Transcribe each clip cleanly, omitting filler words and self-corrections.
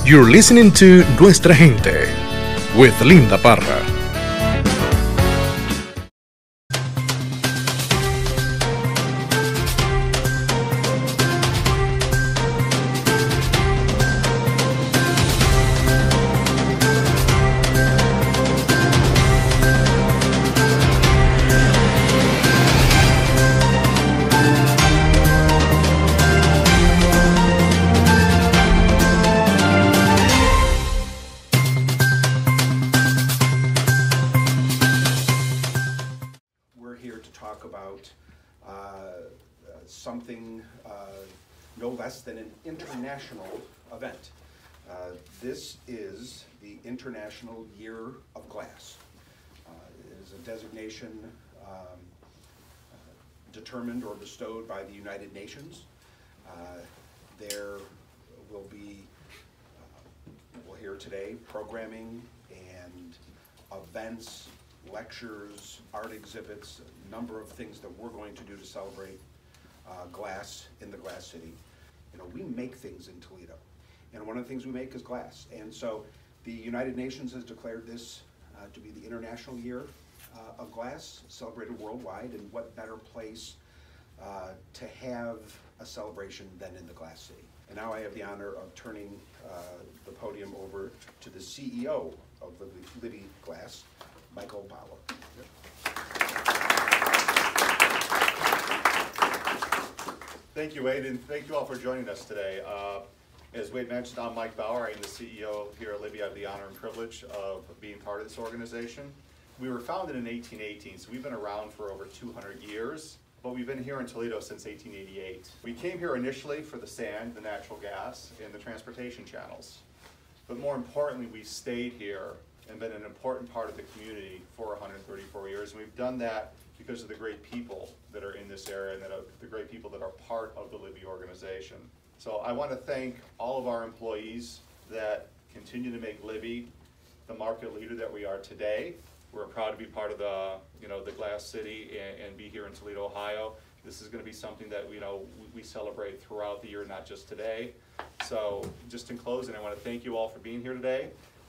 You're listening to Nuestra Gente with Linda Parra. Something no less than an international event. This is the International Year of Glass. It is a designation determined or bestowed by the United Nations. There will be, we'll hear today, programming and events, lectures, art exhibits, a number of things that we're going to do to celebrate glass in the Glass City. You know, we make things in Toledo, and one of the things we make is glass. And so the United Nations has declared this to be the International Year of Glass, celebrated worldwide, and what better place to have a celebration than in the Glass City. And now I have the honor of turning the podium over to the CEO of Libby Glass, Michael Bauer. Thank you, Wade, and thank you all for joining us today. As Wade mentioned, I'm Mike Bauer. I'm the CEO here at Libby. I have the honor and privilege of being part of this organization. We were founded in 1818, so we've been around for over 200 years, but we've been here in Toledo since 1888. We came here initially for the sand, the natural gas, and the transportation channels. But more importantly, we stayed here and been an important part of the community for 134 years, and we've done that because of the great people that are in this area and the great people that are part of the Libby organization. So I want to thank all of our employees that continue to make Libby the market leader that we are today. We're proud to be part of the, the Glass City and be here in Toledo, Ohio. This is going to be something that we celebrate throughout the year, not just today. So just in closing, I want to thank you all for being here today,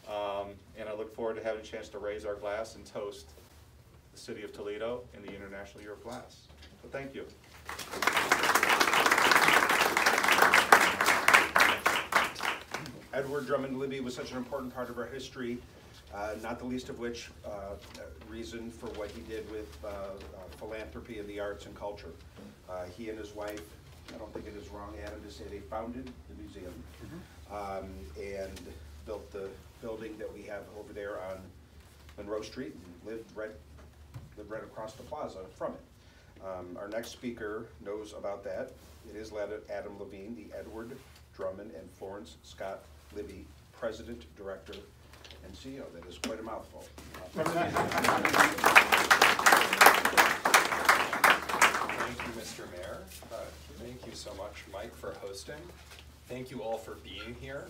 and I look forward to having a chance to raise our glass and toast the City of Toledo in the International Year of Glass. So thank you. Edward Drummond Libby was such an important part of our history, not the least of which reason for what he did with philanthropy in the arts and culture. He and his wife, I don't think it is wrong, Adam, to say they founded the museum and built the building that we have over there on Monroe Street and lived right across the plaza from it. Our next speaker knows about that. It is Adam Levine, the Edward Drummond and Florence Scott Libby President, Director, and CEO. That is quite a mouthful. Thank you, Mr. Mayor. Thank you so much, Mike, for hosting. Thank you all for being here.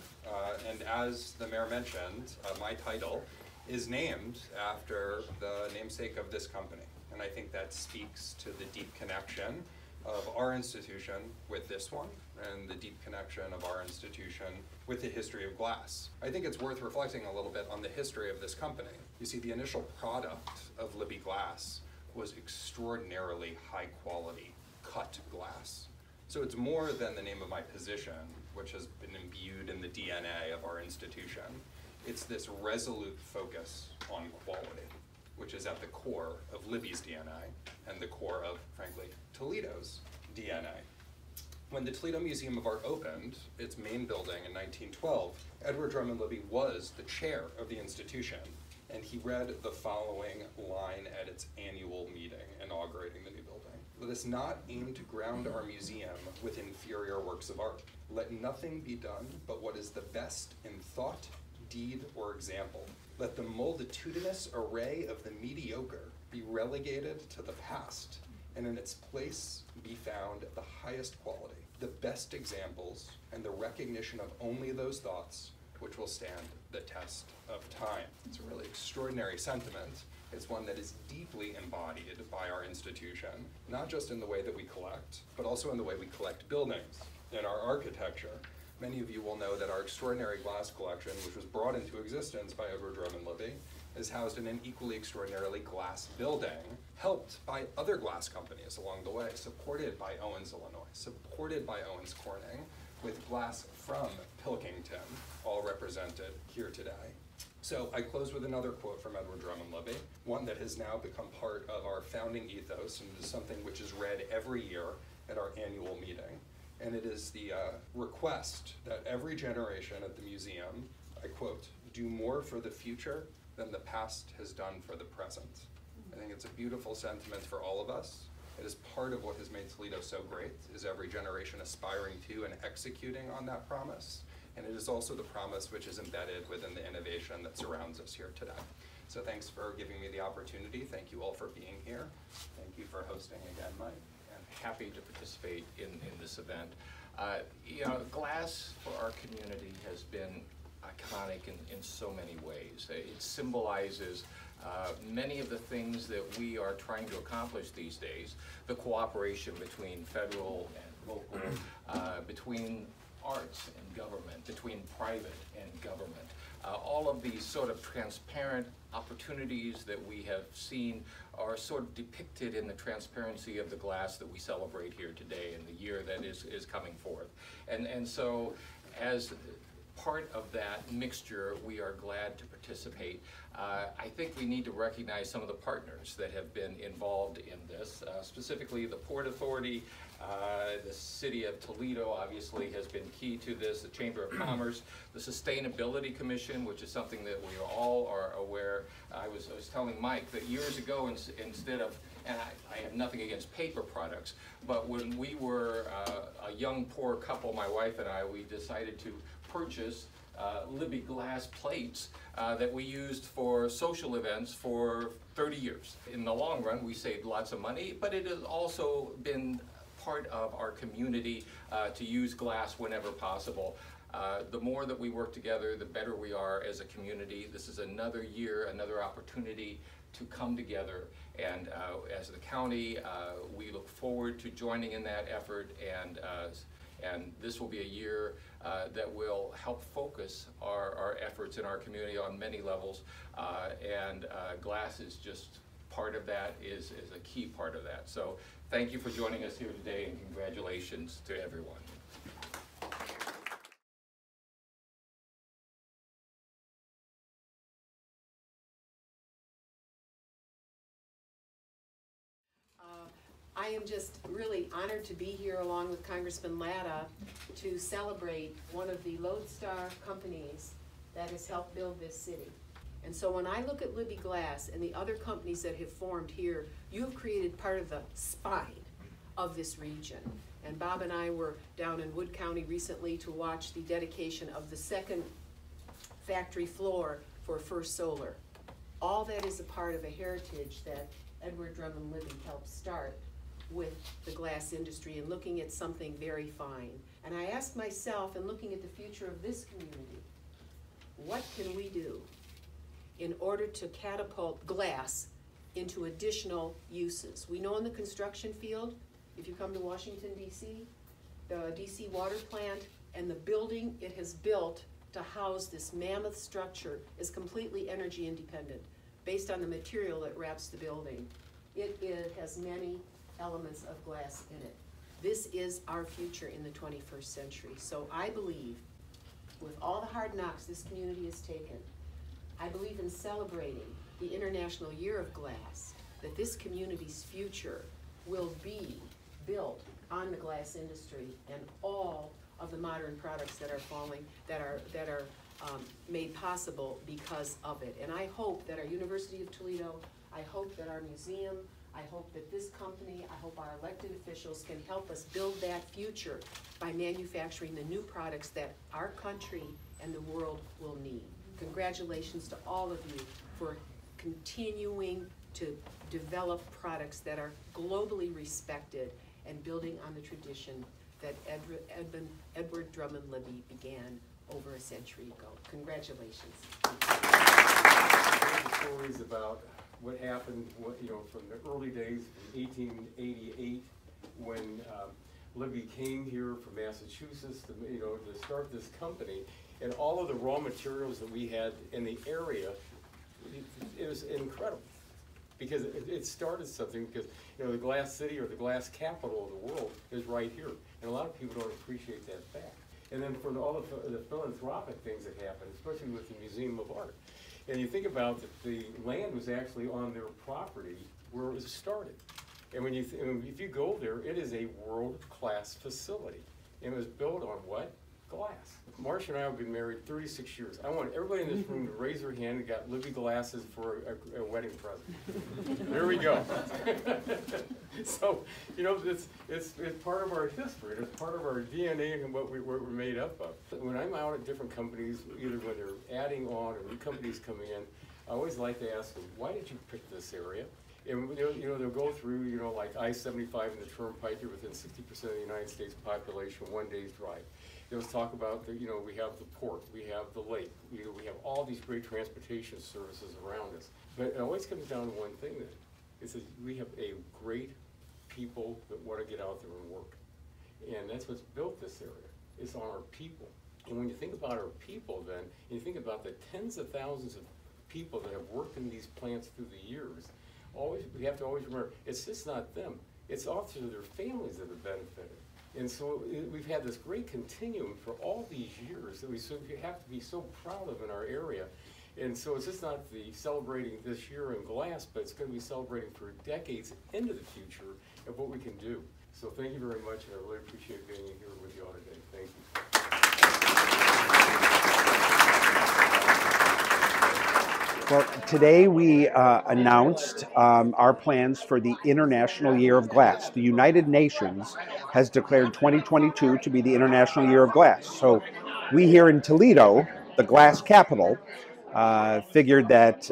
And as the mayor mentioned, my title is named after the namesake of this company. And I think that speaks to the deep connection of our institution with this one and the deep connection of our institution with the history of glass. I think it's worth reflecting a little bit on the history of this company. You see, the initial product of Libby Glass was extraordinarily high quality cut glass. So it's more than the name of my position, which has been imbued in the DNA of our institution. It's this resolute focus on quality, which is at the core of Libby's DNA and the core of, frankly, Toledo's DNA. When the Toledo Museum of Art opened its main building in 1912, Edward Drummond Libby was the chair of the institution, and he read the following line at its annual meeting inaugurating the new building. Let us not aim to ground our museum with inferior works of art. Let nothing be done but what is the best in thought, deed, or example. Let the multitudinous array of the mediocre be relegated to the past, and in its place be found the highest quality, the best examples, and the recognition of only those thoughts which will stand the test of time. It's a really extraordinary sentiment. It's one that is deeply embodied by our institution, not just in the way that we collect, but also in the way we collect buildings, in our architecture, Many of you will know that our extraordinary glass collection, which was brought into existence by Edward Drummond Libby, is housed in an equally extraordinarily glass building, helped by other glass companies along the way, supported by Owens, Illinois, supported by Owens Corning, with glass from Pilkington, all represented here today. So I close with another quote from Edward Drummond Libby, one that has now become part of our founding ethos and is something which is read every year at our annual meeting. And it is the request that every generation at the museum, I quote, do more for the future than the past has done for the present. I think it's a beautiful sentiment for all of us. It is part of what has made Toledo so great, is every generation aspiring to and executing on that promise. And it is also the promise which is embedded within the innovation that surrounds us here today. So thanks for giving me the opportunity. Thank you all for being here. Thank you for hosting again, Mike. Happy to participate in this event. You know, glass for our community has been iconic in so many ways. It symbolizes many of the things that we are trying to accomplish these days, the cooperation between federal and local, between arts and government, between private and government. All of these sort of transparent opportunities that we have seen are sort of depicted in the transparency of the glass that we celebrate here today in the year that is coming forth. And so as part of that mixture, we are glad to participate. I think we need to recognize some of the partners that have been involved in this, specifically the Port Authority. The City of Toledo obviously has been key to this, the Chamber of Commerce, the Sustainability Commission, which is something that we all are aware. I was telling Mike that years ago, instead of, and I have nothing against paper products, but when we were a young poor couple, my wife and I, we decided to purchase Libby glass plates that we used for social events for 30 years. In the long run, we saved lots of money, but it has also been part of our community to use glass whenever possible. The more that we work together, the better we are as a community. This is another year, another opportunity to come together, and as the county, we look forward to joining in that effort, and this will be a year that will help focus our efforts in our community on many levels, and glass is just part of that, is a key part of that. So thank you for joining us here today, and congratulations to everyone. I am just really honored to be here along with Congressman Latta to celebrate one of the lodestar companies that has helped build this city. And so when I look at Libby Glass and the other companies that have formed here, you have created part of the spine of this region. And Bob and I were down in Wood County recently to watch the dedication of the second factory floor for First Solar. All that is a part of a heritage that Edward Drummond Libby helped start with the glass industry and looking at something very fine. And I asked myself, in looking at the future of this community, what can we do in order to catapult glass into additional uses? We know in the construction field, if you come to Washington, D.C., the D.C. water plant and the building it has built to house this mammoth structure is completely energy independent based on the material that wraps the building. It has many elements of glass in it. This is our future in the 21st century. So I believe, with all the hard knocks this community has taken, I believe in celebrating the International Year of Glass, that this community's future will be built on the glass industry and all of the modern products that are made possible because of it. And I hope that our University of Toledo, I hope that our museum, I hope that this company, I hope our elected officials can help us build that future by manufacturing the new products that our country and the world will need. Congratulations to all of you for continuing to develop products that are globally respected and building on the tradition that Edward Drummond Libby began over a century ago. Congratulations. Stories about what happened, from the early days in 1888 when Libby came here from Massachusetts to, you know, to start this company, and all of the raw materials that we had in the area, it was incredible. Because it started something, because, you know, the glass city or the glass capital of the world is right here. And a lot of people don't appreciate that fact. And then for all the philanthropic things that happen, especially with the Museum of Art. And you think about that the land was actually on their property where it was started. And when if you go there, it is a world-class facility. And it was built on what? Glass. Marcia and I have been married 36 years. I want everybody in this room to raise their hand and got Libby glasses for a wedding present. There we go. So, you know, it's part of our history. It's part of our DNA and what we're made up of. When I'm out at different companies, either when they're adding on or new companies coming in, I always like to ask them, why did you pick this area? And you know, they'll go through, you know, like I-75 and the Turnpike, you're within 60% of the United States population, 1 day's drive. They'll talk about, you know, we have the port, we have the lake, we have all these great transportation services around us. But it always comes down to one thing, that it says we have a great people that want to get out there and work. And that's what's built this area. It's on our people. And when you think about our people then, and you think about the tens of thousands of people that have worked in these plants through the years, we have to always remember, it's just not them. It's also their families that have benefited. And so we've had this great continuum for all these years that we have to be so proud of in our area. And so it's just not the celebrating this year in glass, but it's going to be celebrating for decades into the future of what we can do. So thank you very much, and I really appreciate being here with you all today. Thank you. Well, today we announced our plans for the International Year of Glass. The United Nations has declared 2022 to be the International Year of Glass. So we here in Toledo, the glass capital, figured that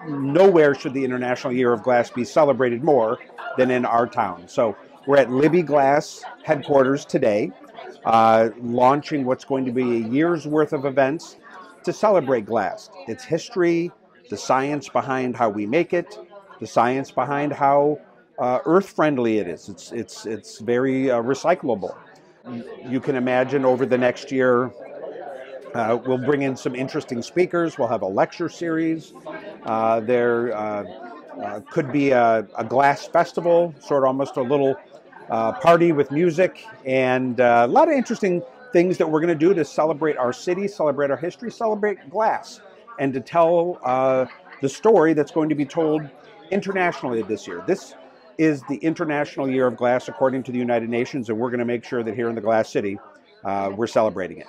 nowhere should the International Year of Glass be celebrated more than in our town. So we're at Libby Glass headquarters today, launching what's going to be a year's worth of events to celebrate glass, its history, the science behind how we make it, the science behind how earth-friendly it is. It's very recyclable. You can imagine over the next year, we'll bring in some interesting speakers. We'll have a lecture series. There could be a glass festival, sort of almost a little party with music, and a lot of interesting things that we're going to do to celebrate our city, celebrate our history, celebrate glass, and to tell the story that's going to be told internationally this year. This is the International Year of Glass according to the United Nations, and we're going to make sure that here in the Glass City, we're celebrating it.